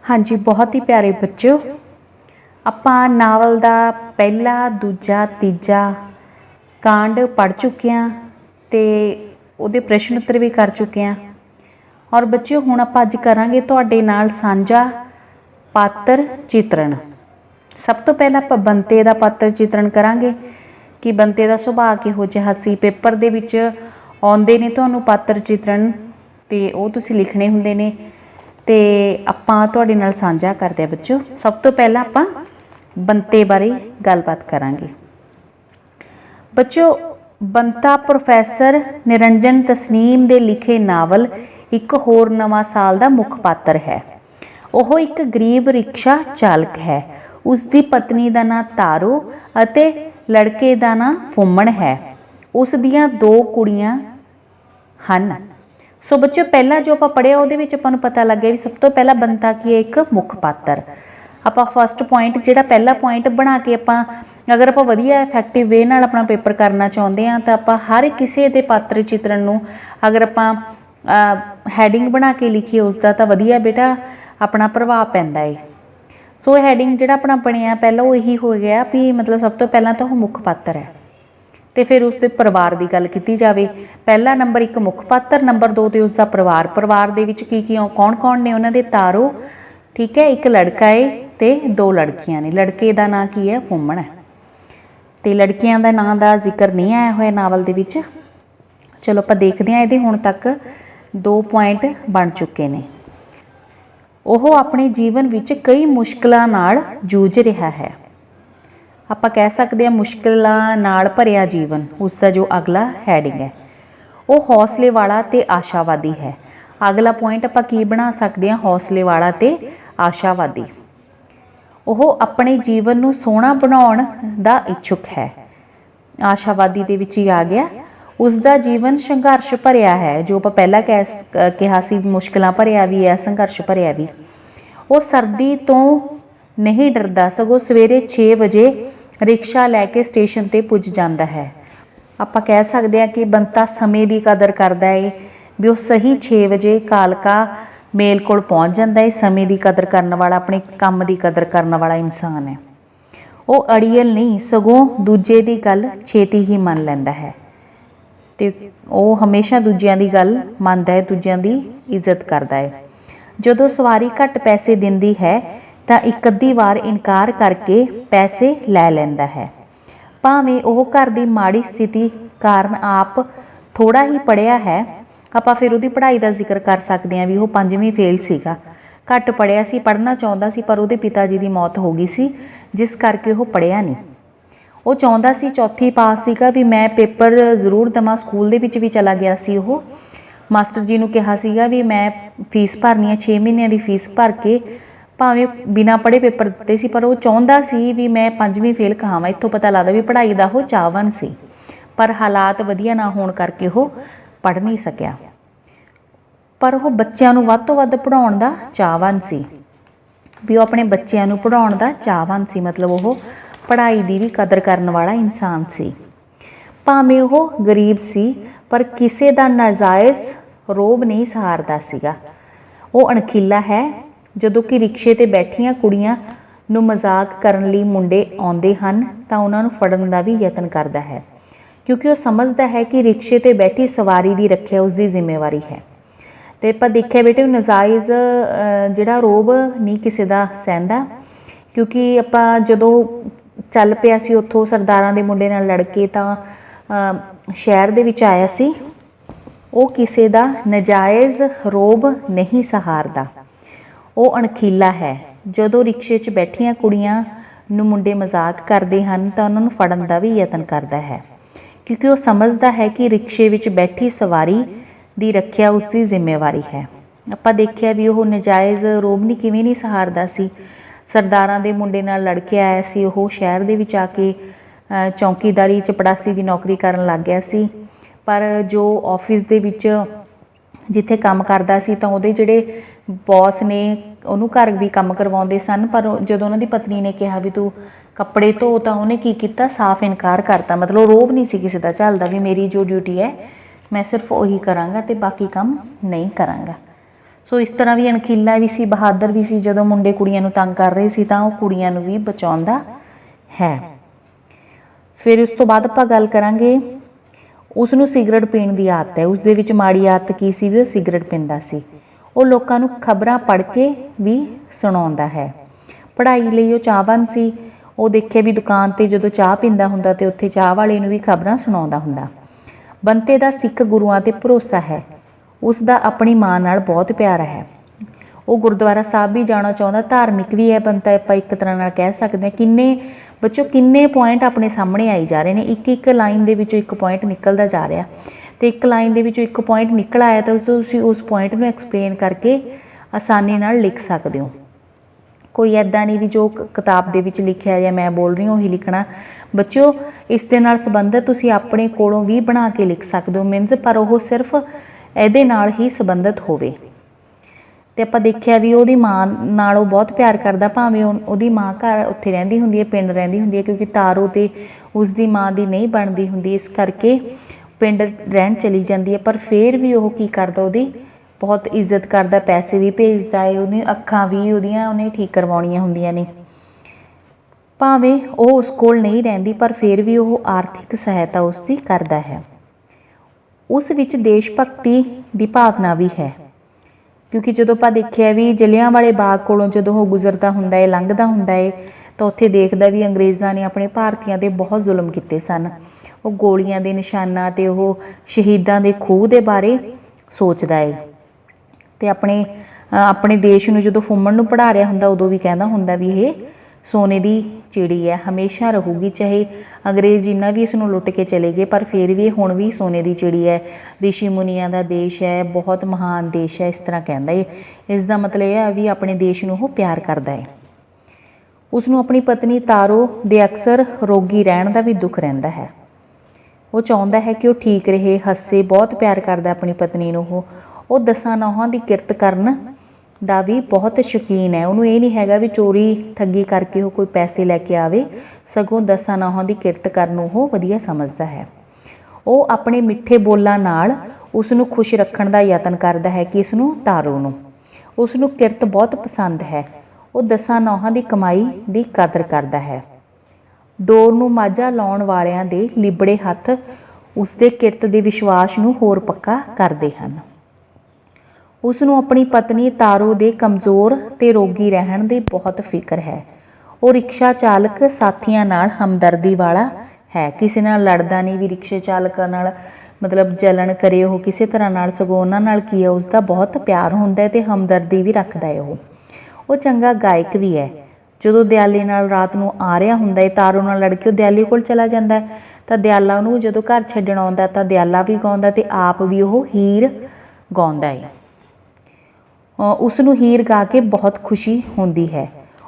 हाँ जी, बहुत ही प्यारे बच्चों, ਆਪਾਂ नावल का पहला दूजा तीजा कांड पढ़ चुके हैं तो ਉਹਦੇ प्रश्न उत्तर भी कर चुके हैं। और बच्चों ਹੁਣ ਆਪਾਂ ਅੱਜ ਕਰਾਂਗੇ ਤੁਹਾਡੇ ਨਾਲ ਸਾਂਝਾ पात्र चित्रण। सब तो पहला ਆਪਾਂ ਬੰਤੇ ਦਾ पात्र चित्रण करांगे कि ਬੰਤੇ ਦਾ ਸੁਭਾਅ ਕਿਹੋ ਜਿਹਾ ਸੀ। पेपर ਦੇ ਵਿੱਚ ਆਉਂਦੇ ਨੇ ਤੁਹਾਨੂੰ पात्र चित्रण ਤੇ ਉਹ ਤੁਸੀਂ ਲਿਖਣੇ ਹੁੰਦੇ ਨੇ ਤੇ ਆਪਾਂ ਤੁਹਾਡੇ ਨਾਲ ਸਾਂਝਾ ਕਰਦੇ ਆ ਬੱਚੋ। सब तो पहला ਆਪਾਂ ਬੰਤੇ बारे गलबात करांगे। बच्चों ਬੰਤਾ प्रोफैसर निरंजन तसनीम दे लिखे नावल एक होर नवा साल का मुख पात्र है। वह एक गरीब रिक्शा चालक है। उसकी पत्नी का नाम तारो अते लड़के का नाम फुम्मण है। उस दियां दो कुड़ियां हन। सो बच्चों पहला जो आप पढ़िया वो पता लग गया भी सब तो पहला ਬੰਤਾ की है एक मुख पात्र। आप फस्ट पॉइंट जो पहला पॉइंट बना के अगर आप वधिया इफैक्टिव वे नाल अपना पेपर करना चाहते हैं तो आप हर किसी के पात्र चित्रण नूं अगर आप हैडिंग बना के लिखीए उसका तो वधिया बेटा अपना प्रभाव पैंदा है। सो हैडिंग जो अपना बनिया पहला वो यही हो गया भी मतलब सब तो पहला तो वह मुख पात्र है तो फिर उसके परिवार की गल की जाए। पहला नंबर एक मुख पात्र, नंबर 2 तो उसका परिवार। परिवार दे विच की कौन कौन ने उन्होंने तारो, ठीक है, एक लड़का है तो 2 लड़कियां ने। लड़के का नाम की है फुम्मण है तो लड़कियां का नाम का जिक्र नहीं आया हुआ नावल दे विच। चलो आप देखते हैं ये हुण तक 2 पॉइंट बन चुके हैं। वह अपने जीवन विच कई मुश्किलों नाल जूझ रहा है। आप कह सकते हैं मुश्किलों नाल भरिया जीवन, उसका जो अगला हैडिंग है वो हौसले वाला ते आशावादी है। अगला पॉइंट आप की बना सकते हैं हौसले वाला ते आशावादी। वह अपने जीवन नूं सोहना बनाउण दा इच्छुक है। आशावादी दे विच ही आ गया। उसका जीवन संघर्ष भरिया है, जो आप पहला कहा सी मुश्किलां भरिया भी है, संघर्ष भरिया भी। वो सर्दी तो नहीं डरदा, सगों सवेरे 6 बजे रिक्शा लैके स्टेशन ते पुज जाता है। आप कह सकते हैं कि ਬੰਤਾ समय की कदर करता है भी वो सही 6 बजे कालका मेल कोल पहुँच जाता है। समय की कदर करने वाला, अपने काम की कदर करने वाला इंसान है। वो अड़ियल नहीं सगों दूजे की गल छेती ही मन लैंदा है तो वह हमेशा दूजियां की गल मनता है, दूजियां की इज्जत करता है। जदों सवारी घट पैसे दिंदी है तो एक अद्धी वार इनकार करके पैसे लै लैंदा है। भावें वह घर की माड़ी स्थिति कारण आप थोड़ा ही पढ़िया है। आप फिर उसकी पढ़ाई का जिक्र कर सकते हैं भी वह 5वीं फेल सीगा, घट पढ़िया सी, पढ़ना चाहता सी पर उसके पिता जी की मौत हो गई सी जिस करके वह पढ़िया नहीं। वो चाहता सी 4वीं पास सीगा भी मैं पेपर जरूर देवां। स्कूल दे विच भी चला गया सी। वो मास्टर जी नूं कहा सीगा भी मैं फीस भरनी है, 6 महीनों की फीस भर के भावें बिना पढ़े पेपर दिते सी, पर वो चाहता सी भी मैं 5वीं फेल कहावां। इत्थों पता लगदा भी पढ़ाई का वो चाहवान सी, पर हालात वधिया ना होण करके वो पढ़ नहीं सकिया। पर वो बच्चों नूं वध तों वध पढ़ाउण दा चाहवान सी भी वो अपने बच्चों नूं पढ़ाउण दा चाहवान सी, मतलब वो पढ़ाई की भी कदर करने वाला इंसान सी। भावें वो गरीब सी पर किसी का नाजायज़ रोब नहीं सहारदा सीगा। वो अणखीला है। जदों कि रिक्शे ते बैठियां कुड़ियां नूं मजाक करन लई मुंडे आउंदे हन तां उन्हां नूं फड़न दा भी यतन करदा है, क्योंकि वो समझदा है कि रिक्शे ते बैठी सवारी की रखिया उसकी जिम्मेवारी है। तो आप देखिया बेटे नजायज़ जिहड़ा रोब नहीं किसी का सहंदा, क्योंकि आप जदों चल पिया सी उत्थों सरदारां दे मुंडे नाल लड़ के तां शहर दे विच आया सी। वो किसी का नजायज़ रोब नहीं सहारदा। वो अणखीला है। जदों रिक्शे 'च बैठियां कुड़ियां नूं मुंडे मजाक करते हैं तो उन्होंने फड़न का भी यतन करता है, क्योंकि वो समझता है कि रिक्शे विच बैठी सवारी की रखिया उसकी जिम्मेवारी है। आप देखिया भी वो नजायज़ रोब नहीं किवें नहीं सहारदा सी। सरदारां दे मुंडे नाल लड़ के आया सी। वो शहर दे विच आके चौकीदारी चपड़ासी की नौकरी करन लग गया सी, पर जो ऑफिस दे विच जिथे काम करदा सी तां उहदे जिहड़े बॉस ने उन्होंने घर भी काम करवाते सन, पर जदों उन्होंने पत्नी ने कहा भी तू कपड़े धो तो उन्हें की किया, साफ इनकार करता। मतलब रोब नहीं सी किसी का झलदा भी मेरी जो ड्यूटी है मैं सिर्फ वही कराँगा तो बाकी काम नहीं कराँगा। ਸੋ ਇਸ ਤਰ੍ਹਾਂ ਵੀ ਅਣਖੀਲਾ ਵੀ ਸੀ, ਬਹਾਦਰ ਵੀ ਸੀ। ਜਦੋਂ ਮੁੰਡੇ ਕੁੜੀਆਂ ਨੂੰ ਤੰਗ ਕਰ ਰਹੇ ਸੀ ਤਾਂ ਉਹ ਕੁੜੀਆਂ ਨੂੰ ਵੀ ਬਚਾਉਂਦਾ ਹੈ। ਫਿਰ ਉਸ ਤੋਂ ਬਾਅਦ ਆਪਾਂ ਗੱਲ ਕਰਾਂਗੇ, ਉਸ ਨੂੰ ਸਿਗਰਟ ਪੀਣ ਦੀ ਆਦਤ ਹੈ। ਉਸ ਦੇ ਵਿੱਚ ਮਾੜੀ ਆਦਤ ਕੀ ਸੀ ਵੀ ਉਹ ਸਿਗਰਟ ਪੀਂਦਾ ਸੀ। ਉਹ ਲੋਕਾਂ ਨੂੰ ਖਬਰਾਂ ਪੜ੍ਹ ਕੇ ਵੀ ਸੁਣਾਉਂਦਾ ਹੈ। ਪੜ੍ਹਾਈ ਲਈ ਉਹ ਚਾਹਵਾਨ ਸੀ। ਉਹ ਦੇਖਿਆ ਵੀ ਦੁਕਾਨ 'ਤੇ ਜਦੋਂ ਚਾਹ ਪੀਂਦਾ ਹੁੰਦਾ ਤੇ ਉੱਥੇ ਚਾਹ ਵਾਲੇ ਨੂੰ ਵੀ ਖਬਰਾਂ ਸੁਣਾਉਂਦਾ ਹੁੰਦਾ। ਬੰਤੇ ਦਾ ਸਿੱਖ ਗੁਰੂਆਂ 'ਤੇ ਭਰੋਸਾ ਹੈ। ਉਸ ਦਾ ਆਪਣੀ ਮਾਂ ਨਾਲ ਬਹੁਤ ਪਿਆਰ ਹੈ। ਉਹ ਗੁਰਦੁਆਰਾ ਸਾਹਿਬ ਵੀ ਜਾਣਾ ਚਾਹੁੰਦਾ, ਧਾਰਮਿਕ ਵੀ ਹੈ ਬੰਤਾ, ਆਪਾਂ ਇੱਕ ਤਰ੍ਹਾਂ ਨਾਲ ਕਹਿ ਸਕਦੇ ਹਾਂ। ਕਿੰਨੇ ਪੁਆਇੰਟ ਆਪਣੇ ਸਾਹਮਣੇ ਆਈ ਜਾ ਰਹੇ ਨੇ, ਇੱਕ ਲਾਈਨ ਦੇ ਵਿੱਚੋਂ ਇੱਕ ਪੁਆਇੰਟ ਨਿਕਲਦਾ ਜਾ ਰਿਹਾ, ਤੇ ਇੱਕ ਲਾਈਨ ਦੇ ਵਿੱਚੋਂ ਇੱਕ ਪੁਆਇੰਟ ਨਿਕਲ ਆਇਆ ਤਾਂ ਤੁਸੀਂ ਉਸ ਪੁਆਇੰਟ ਨੂੰ ਐਕਸਪਲੇਨ ਕਰਕੇ ਆਸਾਨੀ ਨਾਲ ਲਿਖ ਸਕਦੇ ਹੋ। ਕੋਈ ਐਦਾਂ ਨਹੀਂ ਵੀ ਜੋ ਕਿਤਾਬ ਦੇ ਵਿੱਚ ਲਿਖਿਆ ਜਾਂ ਮੈਂ ਬੋਲ ਰਹੀ ਹਾਂ ਉਹੀ ਲਿਖਣਾ। ਬੱਚਿਓ, ਇਸ ਦੇ ਨਾਲ ਸੰਬੰਧਿਤ ਤੁਸੀਂ ਆਪਣੇ ਕੋਲੋਂ ਵੀ ਬਣਾ ਕੇ ਲਿਖ ਸਕਦੇ ਹੋ ਮੀਨਸ, ਪਰ ਉਹ ਸਿਰਫ ਇਹਦੇ ਨਾਲ ਹੀ ਸੰਬੰਧਿਤ ਹੋਵੇ। ਤੇ ਆਪਾਂ ਦੇਖਿਆ ਵੀ ਉਹਦੀ ਮਾਂ ਨਾਲ ਉਹ ਬਹੁਤ ਪਿਆਰ ਕਰਦਾ, ਭਾਵੇਂ ਉਹਦੀ ਮਾਂ ਘਰ ਉੱਥੇ ਰਹਿੰਦੀ ਹੁੰਦੀ ਹੈ, ਪਿੰਡ ਰਹਿੰਦੀ ਹੁੰਦੀ ਹੈ, ਕਿਉਂਕਿ ਤਾਰੋ ਤੇ ਉਸਦੀ ਮਾਂ ਦੀ ਨਹੀਂ ਬਣਦੀ ਹੁੰਦੀ, ਇਸ ਕਰਕੇ ਪਿੰਡ ਰਹਿਣ ਚਲੀ ਜਾਂਦੀ ਹੈ। ਪਰ ਫਿਰ ਵੀ ਉਹ ਕੀ ਕਰਦਾ, ਉਹਦੀ ਬਹੁਤ ਇੱਜ਼ਤ ਕਰਦਾ, ਪੈਸੇ ਵੀ ਭੇਜਦਾ ਹੈ, ਉਹਦੀ ਅੱਖਾਂ ਵੀ ਉਹਦੀਆਂ ਉਹਨੇ ਠੀਕ ਕਰਵਾਉਣੀਆਂ ਹੁੰਦੀਆਂ ਨੇ। ਭਾਵੇਂ ਉਹ ਉਸ ਕੋਲ ਨਹੀਂ ਰਹਿੰਦੀ ਪਰ ਫਿਰ ਵੀ ਉਹ ਆਰਥਿਕ ਸਹਾਇਤਾ ਉਸਦੀ ਕਰਦਾ ਹੈ। ਉਸ ਵਿੱਚ ਦੇਸ਼ ਭਗਤੀ ਦੀ ਭਾਵਨਾ ਵੀ ਹੈ, ਕਿਉਂਕਿ ਜਦੋਂ ਆਪਾਂ ਦੇਖਿਆ ਵੀ ਜਲਿਆਂਵਾਲੇ ਬਾਗ ਕੋਲੋਂ ਜਦੋਂ ਉਹ ਗੁਜ਼ਰਦਾ ਹੁੰਦਾ ਹੈ, ਲੰਘਦਾ ਹੁੰਦਾ ਹੈ, ਤਾਂ ਉੱਥੇ ਦੇਖਦਾ ਵੀ ਅੰਗਰੇਜ਼ਾਂ ਨੇ ਆਪਣੇ ਭਾਰਤੀਆਂ 'ਤੇ ਬਹੁਤ ਜ਼ੁਲਮ ਕੀਤੇ ਸਨ। ਉਹ ਗੋਲੀਆਂ ਦੇ ਨਿਸ਼ਾਨਾਂ ਅਤੇ ਉਹ ਸ਼ਹੀਦਾਂ ਦੇ ਖੂਹ ਦੇ ਬਾਰੇ ਸੋਚਦਾ ਹੈ। ਅਤੇ ਆਪਣੇ ਦੇਸ਼ ਨੂੰ ਜਦੋਂ ਫੁੰਮਣ ਨੂੰ ਪੜ੍ਹਾ ਰਿਹਾ ਹੁੰਦਾ ਉਦੋਂ ਵੀ ਕਹਿੰਦਾ ਹੁੰਦਾ ਵੀ ਇਹ ਸੋਨੇ ਦੀ ਚਿੜੀ ਹੈ, ਹਮੇਸ਼ਾ ਰਹੂਗੀ, ਚਾਹੇ ਅੰਗਰੇਜ਼ ਜਿੰਨਾ ਵੀ ਇਸ ਨੂੰ ਲੁੱਟ ਕੇ ਚਲੇ ਗਏ ਪਰ ਫਿਰ ਵੀ ਹੁਣ ਵੀ ਸੋਨੇ ਦੀ ਚਿੜੀ ਹੈ, ਰਿਸ਼ੀ ਮੁਨੀਆਂ ਦਾ ਦੇਸ਼ ਹੈ, ਬਹੁਤ ਮਹਾਨ ਦੇਸ਼ ਹੈ, ਇਸ ਤਰ੍ਹਾਂ ਕਹਿੰਦਾ ਹੈ। ਇਸ ਦਾ ਮਤਲਬ ਇਹ ਹੈ ਵੀ ਆਪਣੇ ਦੇਸ਼ ਨੂੰ ਉਹ ਪਿਆਰ ਕਰਦਾ ਹੈ। ਉਸ ਨੂੰ ਆਪਣੀ ਪਤਨੀ ਤਾਰੋ ਦੇ ਅਕਸਰ ਰੋਗੀ ਰਹਿਣ ਦਾ ਵੀ ਦੁੱਖ ਰਹਿੰਦਾ ਹੈ। ਉਹ ਚਾਹੁੰਦਾ ਹੈ ਕਿ ਉਹ ਠੀਕ ਰਹੇ, ਹੱਸੇ, ਬਹੁਤ ਪਿਆਰ ਕਰਦਾ ਆਪਣੀ ਪਤਨੀ ਨੂੰ। ਉਹ 10 ਨੌਹਾਂ ਦੀ ਕਿਰਤ ਕਰਨ ਦਾ ਵੀ ਬਹੁਤ ਸ਼ੌਕੀਨ ਹੈ। ਉਹਨੂੰ ਇਹ ਨਹੀਂ ਹੈਗਾ ਵੀ ਚੋਰੀ ਠੱਗੀ ਕਰਕੇ ਉਹ ਕੋਈ ਪੈਸੇ ਲੈ ਕੇ ਆਵੇ, ਸਗੋਂ 10 ਨੌਹਾਂ ਦੀ ਕਿਰਤ ਕਰਨ ਨੂੰ ਉਹ ਵਧੀਆ ਸਮਝਦਾ ਹੈ। ਉਹ ਆਪਣੇ ਮਿੱਠੇ ਬੋਲਾਂ ਨਾਲ ਉਸ ਨੂੰ ਖੁਸ਼ ਰੱਖਣ ਦਾ ਯਤਨ ਕਰਦਾ ਹੈ ਕਿ ਤਾਰੋ ਨੂੰ ਉਸ ਨੂੰ ਕਿਰਤ ਬਹੁਤ ਪਸੰਦ ਹੈ। ਉਹ 10 ਨੌਹਾਂ ਦੀ ਕਮਾਈ ਦੀ ਕਦਰ ਕਰਦਾ ਹੈ। ਡੋਰ ਨੂੰ ਮਾਝਾ ਲਾਉਣ ਵਾਲਿਆਂ ਦੇ ਲਿਬੜੇ ਹੱਥ ਉਸਦੇ ਕਿਰਤ ਦੇ ਵਿਸ਼ਵਾਸ ਨੂੰ ਹੋਰ ਪੱਕਾ ਕਰਦੇ ਹਨ। ਉਸ ਨੂੰ ਆਪਣੀ ਪਤਨੀ ਤਾਰੋ ਦੇ ਕਮਜ਼ੋਰ ਤੇ ਰੋਗੀ ਰਹਿਣ ਦੀ ਬਹੁਤ ਫਿਕਰ ਹੈ। ਉਹ ਰਿਕਸ਼ਾ ਚਾਲਕ ਸਾਥੀਆਂ ਨਾਲ ਹਮਦਰਦੀ ਵਾਲਾ ਹੈ, ਕਿਸੇ ਨਾਲ ਲੜਦਾ ਨਹੀਂ ਵੀ ਰਿਕਸ਼ੇ ਚਾਲਕਾਂ ਨਾਲ ਮਤਲਬ ਜਲਣ ਕਰੇ ਉਹ ਕਿਸੇ ਤਰ੍ਹਾਂ ਨਾਲ, ਸਗੋਂ ਉਹਨਾਂ ਨਾਲ ਕੀ ਹੈ ਉਸਦਾ ਬਹੁਤ ਪਿਆਰ ਹੁੰਦਾ ਹੈ ਤੇ ਹਮਦਰਦੀ ਵੀ ਰੱਖਦਾ ਹੈ। ਉਹ ਚੰਗਾ ਗਾਇਕ ਵੀ ਹੈ। ਜਦੋਂ ਦਿਆਲੇ ਨਾਲ ਰਾਤ ਨੂੰ ਆ ਰਿਹਾ ਹੁੰਦਾ ਹੈ, ਤਾਰੋ ਨਾਲ ਲੜ ਕੇ ਉਹ ਦਿਆਲੇ ਕੋਲ ਚਲਾ ਜਾਂਦਾ ਹੈ, ਤਾਂ ਦਿਆਲਾ ਉਹਨੂੰ ਜਦੋਂ ਘਰ ਛੱਡਣ ਆਉਂਦਾ ਤਾਂ ਦਿਆਲਾ ਵੀ ਗਾਉਂਦਾ ਤੇ ਆਪ ਵੀ ਉਹ ਹੀਰ ਗਾਉਂਦਾ ਹੈ। ਉਸ ਨੂੰ ਹੀਰ ਗਾ ਕੇ ਬਹੁਤ ਖੁਸ਼ੀ ਹੁੰਦੀ ਹੈ।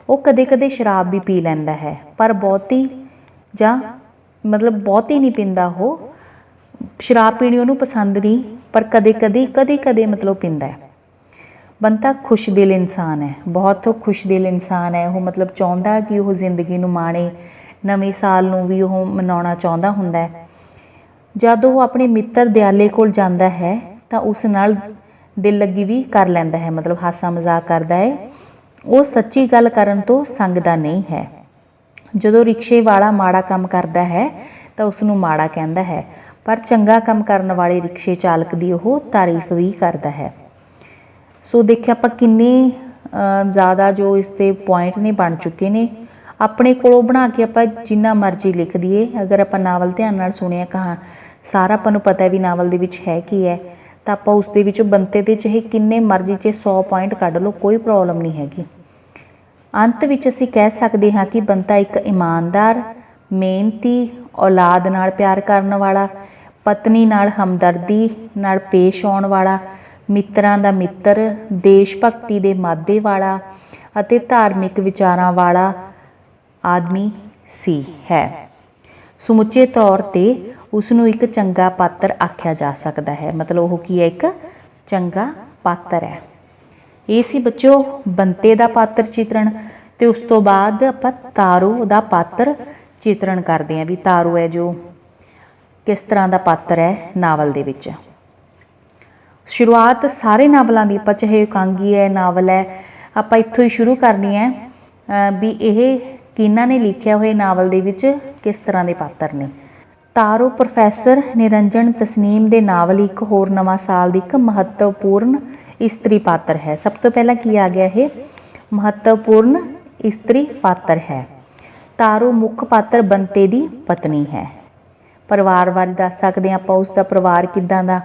ਉਹ ਕਦੇ ਕਦੇ ਸ਼ਰਾਬ ਵੀ ਪੀ ਲੈਂਦਾ ਹੈ, ਪਰ ਬਹੁਤੀ ਨਹੀਂ ਪੀਂਦਾ। ਉਹ ਸ਼ਰਾਬ ਪੀਣੀ ਉਹਨੂੰ ਪਸੰਦ ਨਹੀਂ, ਪਰ ਕਦੇ ਕਦੇ ਮਤਲਬ ਪੀਂਦਾ ਹੈ। ਬੰਤਾ ਖੁਸ਼ ਦਿਲ ਇਨਸਾਨ ਹੈ, ਬਹੁਤ ਖੁਸ਼ ਦਿਲ ਇਨਸਾਨ ਹੈ। ਉਹ ਮਤਲਬ ਚਾਹੁੰਦਾ ਕਿ ਉਹ ਜ਼ਿੰਦਗੀ ਨੂੰ ਮਾਣੇ, ਨਵੇਂ ਸਾਲ ਨੂੰ ਵੀ ਉਹ ਮਨਾਉਣਾ ਚਾਹੁੰਦਾ ਹੁੰਦਾ ਹੈ। ਜਦ ਉਹ ਆਪਣੇ ਮਿੱਤਰ ਦਿਆਲੇ ਕੋਲ ਜਾਂਦਾ ਹੈ ਤਾਂ ਉਸ ਨਾਲ ਦਿਲ ਲੱਗੀ ਵੀ ਕਰ ਲੈਂਦਾ ਹੈ, ਮਤਲਬ ਹਾਸਾ ਮਜ਼ਾਕ ਕਰਦਾ ਹੈ। ਉਹ ਸੱਚੀ ਗੱਲ ਕਰਨ ਤੋਂ ਸੰਗਦਾ ਨਹੀਂ ਹੈ। ਜਦੋਂ ਰਿਕਸ਼ੇ ਵਾਲਾ ਮਾੜਾ ਕੰਮ ਕਰਦਾ ਹੈ ਤਾਂ ਉਸ ਨੂੰ ਮਾੜਾ ਕਹਿੰਦਾ ਹੈ, ਪਰ ਚੰਗਾ ਕੰਮ ਕਰਨ ਵਾਲੇ ਰਿਕਸ਼ੇ ਚਾਲਕ ਦੀ ਉਹ ਤਾਰੀਫ ਵੀ ਕਰਦਾ ਹੈ। ਸੋ ਦੇਖਿਆ ਆਪਾਂ ਕਿੰਨੇ ਜ਼ਿਆਦਾ ਜੋ ਇਸ 'ਤੇ ਪੁਆਇੰਟ ਨੇ ਬਣ ਚੁੱਕੇ ਨੇ। ਆਪਣੇ ਕੋਲੋਂ ਬਣਾ ਕੇ ਆਪਾਂ ਜਿੰਨਾ ਮਰਜ਼ੀ ਲਿਖ ਦਈਏ, ਅਗਰ ਆਪਾਂ ਨਾਵਲ ਧਿਆਨ ਨਾਲ ਸੁਣਿਆ ਸਾਰਾ ਆਪਾਂ ਨੂੰ ਪਤਾ ਵੀ ਨਾਵਲ ਦੇ ਵਿੱਚ ਹੈ ਕੀ ਹੈ, ਤਾਂ ਆਪਾਂ ਉਸ ਦੇ ਵਿੱਚੋਂ ਬੰਤੇ ਦੇ ਚਾਹੇ ਕਿੰਨੇ ਮਰਜ਼ੀ 100 ਪੁਆਇੰਟ ਕੱਢ ਲਓ, ਕੋਈ ਪ੍ਰੋਬਲਮ ਨਹੀਂ ਹੈਗੀ। ਅੰਤ ਵਿੱਚ ਅਸੀਂ ਕਹਿ ਸਕਦੇ ਹਾਂ ਕਿ ਬੰਤਾ ਇੱਕ ਇਮਾਨਦਾਰ, ਮਿਹਨਤੀ, ਔਲਾਦ ਨਾਲ ਪਿਆਰ ਕਰਨ ਵਾਲਾ, ਪਤਨੀ ਨਾਲ ਹਮਦਰਦੀ ਨਾਲ ਪੇਸ਼ ਆਉਣ ਵਾਲਾ, ਮਿੱਤਰਾਂ ਦਾ ਮਿੱਤਰ, ਦੇਸ਼ ਭਗਤੀ ਦੇ ਮਾਦੇ ਵਾਲਾ ਅਤੇ ਧਾਰਮਿਕ ਵਿਚਾਰਾਂ ਵਾਲਾ ਆਦਮੀ ਹੈ। ਸਮੁੱਚੇ ਤੌਰ 'ਤੇ ਉਸ ਨੂੰ ਇੱਕ ਚੰਗਾ ਪਾਤਰ ਆਖਿਆ ਜਾ ਸਕਦਾ ਹੈ, ਮਤਲਬ ਉਹ ਕੀ ਹੈ, ਇੱਕ ਚੰਗਾ ਪਾਤਰ ਹੈ। ਇਹ ਸੀ ਬੱਚਿਓ ਬੰਤੇ ਦਾ ਪਾਤਰ ਚਿਤਰਣ। ਤੇ ਉਸ ਤੋਂ ਬਾਅਦ ਆਪਾਂ ਤਾਰੋ ਦਾ ਪਾਤਰ ਚਿਤਰਣ ਕਰਦੇ ਹਾਂ ਵੀ ਤਾਰੋ ਹੈ ਜੋ ਕਿਸ ਤਰ੍ਹਾਂ ਦਾ ਪਾਤਰ ਹੈ ਨਾਵਲ ਦੇ ਵਿੱਚ। शुरुआत सारे नावलों की, आप चाहे एकांगी है, नावल है, आप इत्थों ही शुरू करनी है भी यह किन्ना ने लिखिया होए नावल दे विच किस तरह के पात्र ने। तारो प्रोफैसर निरंजन तसनीम के नावल एक होर नवां साल की एक महत्वपूर्ण इस्त्री पात्र है। सब तो पहला की आ गया है, महत्वपूर्ण इस्त्री पात्र है। तारो मुख पात्र बंते की पत्नी है। परिवार बारे दस सकते हैं आप, उसका परिवार किदां दा।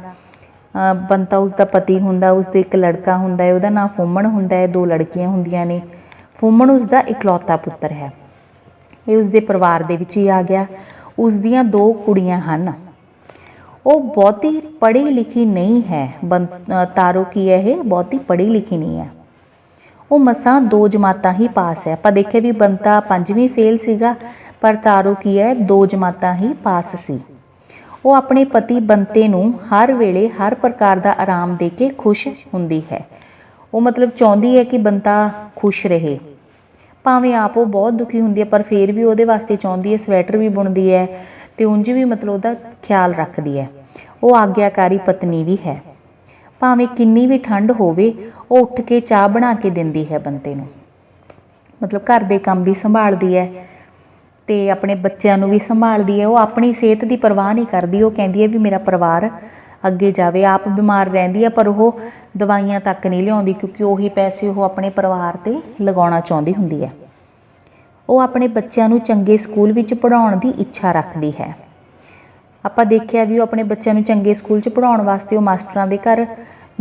बंता उसका पति हुंदा, उसदे एक लड़का हुंदा है, उहदा नाम फुम्मण हुंदा है, 2 लड़कियां हुंदियां ने। फुम्मण उसका इकलौता पुत्र है, ये उसके परिवार दे विच ही आ गया। उसदियां 2 कुड़ियां हन, वो बहुती पढ़ी लिखी नहीं है। तारो की है, ये बहुती पढ़ी लिखी नहीं है, वो मसां 2 जमातां ही पास है। आपां देखिया भी बंता 5वीं फेल सीगा, पर तारो की है 2 जमातां ही पास सी। वो अपने पति बंते नूं हर वेले हर प्रकार का आराम दे के खुश हुंदी है। वो मतलब चाहुंदी है कि बंता खुश रहे, भावें आप वो बहुत दुखी हुंदी है, पर फिर भी वो वास्ते चाहुंदी है, स्वैटर भी बुनदी है तो उंज भी मतलब उसका ख्याल रखती है। वो आग्याकारी पत्नी भी है, भावें किन्नी भी ठंड होवे वो उठ के चाह बना के दिंदी है बंते नूं, मतलब घर के काम भी संभालती है तो अपने बच्चों नूं भी संभालती है। वो अपनी सेहत की परवाह नहीं करती, वो कहती है भी मेरा परिवार अगे जाए। आप बीमार रहिंदी है पर वो दवाइयां तक नहीं लियाउंदी, क्योंकि उही पैसे वो अपने परिवार ते लगाउणा चाहुंदी हुंदी है। वो अपने बच्चों नूं चंगे स्कूल विच पढ़ाउण की इच्छा रखती है। आपां देखिया भी वो अपने बच्चों नूं चंगे स्कूल च पढ़ाउण वास्ते वो मास्टरां दे घर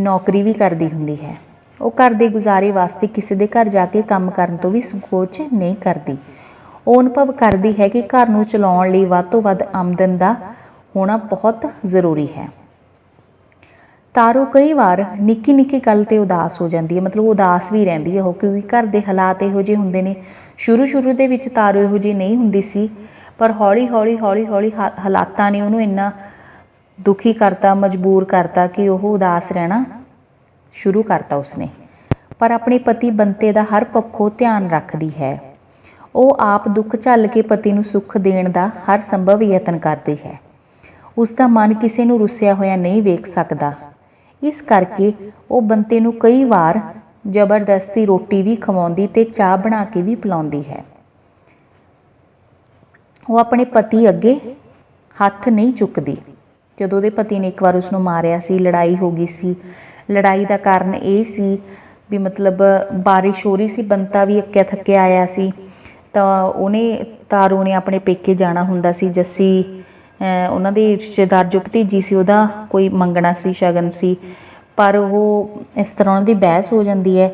नौकरी भी करती हुंदी है। वो घर के गुजारे वास्ते किसी के घर जाके काम करन तो भी संकोच नहीं करती। वो अनुभव करती है कि घर नूं चलाउण लई वध तों वध आमदन का होना बहुत जरूरी है। तारो कई बार निक्की निक्की गल ते उदास हो जाती है, मतलब उदास भी रहिंदी है वो, क्योंकि घर के हालात इहो जिहे हुंदे ने। शुरू दे विच तारो इहो जी नहीं हुंदी सी, पर हौली हौली हालातां ने उहनूं इन्ना दुखी करता, मजबूर करता कि वह उदास रहना शुरू करता उसने। पर अपने पति बंते का हर पक्षों ध्यान रखती है। वो आप दुख झल के पति नूं सुख देण दा हर संभव यतन करती है। उसका मन किसी नूं रुसिया होया नहीं वेख सकता, इस करके वो बंते नूं कई बार जबरदस्ती रोटी भी खवाउंदी ते चाह बना के भी पिलाउंदी है। वो अपने पति अगे हथ नहीं चुकती। जदों उहदे पति ने एक बार उसनूं मारिया सी, लड़ाई हो गई सी। लड़ाई का कारण ये सी भी मतलब बारिश हो रही सी, बंता भी अक्या थक्या आया सी, तो उन्हें तारो ने अपने पेके जाना हुंदा सी। जस्सी उन्हां दी रिश्तेदार जो भतीजी सी उहदा कोई मंगना सी, शगन सी, पर वो इस तरह उन्हां दी बहस हो जाती है।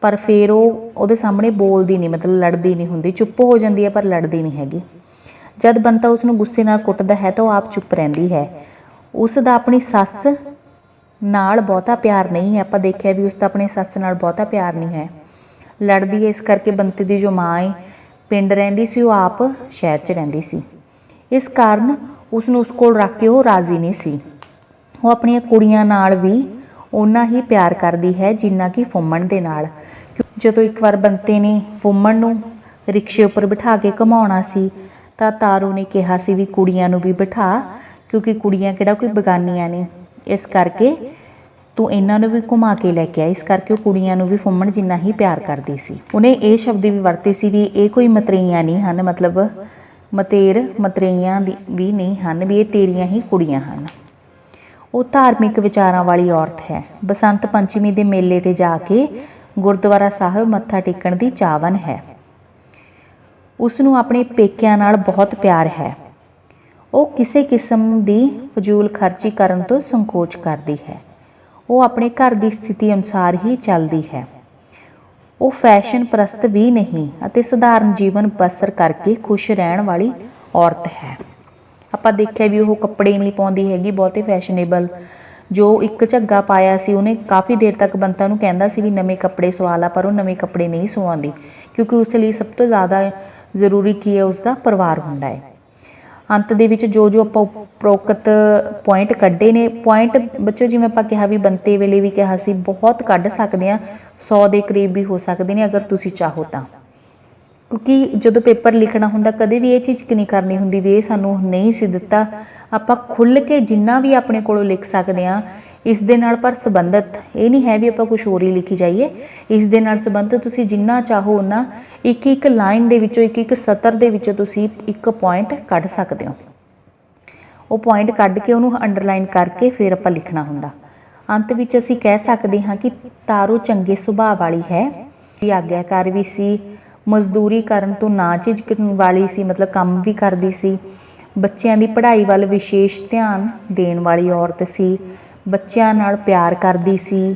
पर फिर वो उहदे सामने बोलदी नहीं, मतलब लड़दी नहीं हुंदी, चुप हो जाती है पर लड़दी नहीं हैगी। जद बंता उसनूं गुस्से नाल कुटदा है तो आप चुप रहिंदी है। उसदा अपनी सੱਸ नाल बहुता प्यार नहीं है। आपां देखिया भी उसका अपनी सੱਸ नाल बहुता प्यार नहीं है, लड़दी है। इस करके बंते दी जो माँ है पिंड रहिंदी सी, वो आप शहर च रहिंदी सी। इस कारण उसनूं उस कोल रख के वो राजी नहीं सी। वो अपनी कुड़ियां नाल भी उन्ना ही प्यार करती है जिन्ना कि फुम्मण दे नाल। जदों एक बार बंते ने फुम्मण नूं रिक्शे उपर बिठा के घुमाउणा सी, तां तारो ने कहा सी भी कुड़ियां नूं भी बिठा, क्योंकि कुड़ियां किहड़ा कोई बगानियां ने, इस करके तू इन्हां नूं भी घुमा के लैके आ। इस करके वो कुड़ियां नूं भी फुम्मण जिन्ना ही प्यार करती सी। उन्हें ये शब्द भी वरते सी भी ये कोई मतरेइयां नहीं हन, मतलब मतेर मतरेइयां भी नहीं हन, भी ये तेरियां ही कुड़ियां हन। वो धार्मिक विचारां वाली औरत है। बसंत पंचमी के मेले ते जाके गुरुद्वारा साहिब मत्था टेकण दी चाहवन है। उसनूं अपने पेकिਆਂ नाल बहुत प्यार है। वो किसी किस्म की फजूल खर्ची करन तो संकोच करती है। वो अपने घर की स्थिति अनुसार ही चलती है। वो फैशन परस्त भी नहीं अते सधारण जीवन बसर करके खुश रहण वाली औरत है। आपां देखिया भी वो कपड़े नहीं पाउंदी हैगी बहुते फैशनेबल। जो एक झग्गा पाया सी उन्हें काफ़ी देर तक बंता नूं कहंदा सी भी नਵੇਂ कपड़े सवा ला, पर वो नਵੇਂ कपड़े नहीं सवाउंदी, क्योंकि उस लिए सब तो ज़्यादा जरूरी की है उसका परिवार हुंदा है। अंत दे विच जो जो आपां उपरोक्त पॉइंट कड्ढे ने, पॉइंट बच्चों जिवें आपां कहा भी बंते वेले भी कहा सी बहुत कढ सकदे आ, 100 के करीब भी हो सकते हैं अगर तुसीं चाहो तां। क्योंकि जो पेपर लिखना हुंदा कदे भी ये चीज़ नहीं करनी हुंदी भी ये सानूं नहीं सी दित्ता। आपां खुल के जिन्ना भी अपने कोलों लिख सकते हैं, ਇਸ ਦੇ ਨਾਲ ਪਰ ਸੰਬੰਧਿਤ ਇਹ ਨਹੀਂ ਹੈ ਵੀ ਆਪਾਂ ਕੁਝ ਹੋਰ ਹੀ ਲਿਖੀ ਜਾਈਏ। ਇਸ ਦੇ ਨਾਲ ਸੰਬੰਧਿਤ ਤੁਸੀਂ ਜਿੰਨਾ ਚਾਹੋ ਉਹਨਾਂ ਇੱਕ ਇੱਕ ਲਾਈਨ ਦੇ ਵਿੱਚੋਂ ਇੱਕ ਇੱਕ ਸਤਰ ਦੇ ਵਿੱਚੋਂ ਤੁਸੀਂ ਇੱਕ ਪੁਆਇੰਟ ਕੱਢ ਸਕਦੇ ਹੋ। ਉਹ ਪੁਆਇੰਟ ਕੱਢ ਕੇ ਉਹਨੂੰ ਅੰਡਰਲਾਈਨ ਕਰਕੇ ਫਿਰ ਆਪਾਂ ਲਿਖਣਾ ਹੁੰਦਾ। ਅੰਤ ਵਿੱਚ ਅਸੀਂ ਕਹਿ ਸਕਦੇ ਹਾਂ ਕਿ ਤਾਰੋ ਚੰਗੇ ਸੁਭਾਅ ਵਾਲੀ ਹੈ, ਆਗਿਆਕਾਰ ਵੀ ਸੀ, ਮਜ਼ਦੂਰੀ ਕਰਨ ਤੋਂ ਨਾ ਝਿਜਕਣ ਵਾਲੀ ਸੀ, ਮਤਲਬ ਕੰਮ ਵੀ ਕਰਦੀ ਸੀ, ਬੱਚਿਆਂ ਦੀ ਪੜ੍ਹਾਈ ਵੱਲ ਵਿਸ਼ੇਸ਼ ਧਿਆਨ ਦੇਣ ਵਾਲੀ ਔਰਤ ਸੀ, ਬੱਚਿਆਂ ਨਾਲ ਪਿਆਰ ਕਰਦੀ ਸੀ,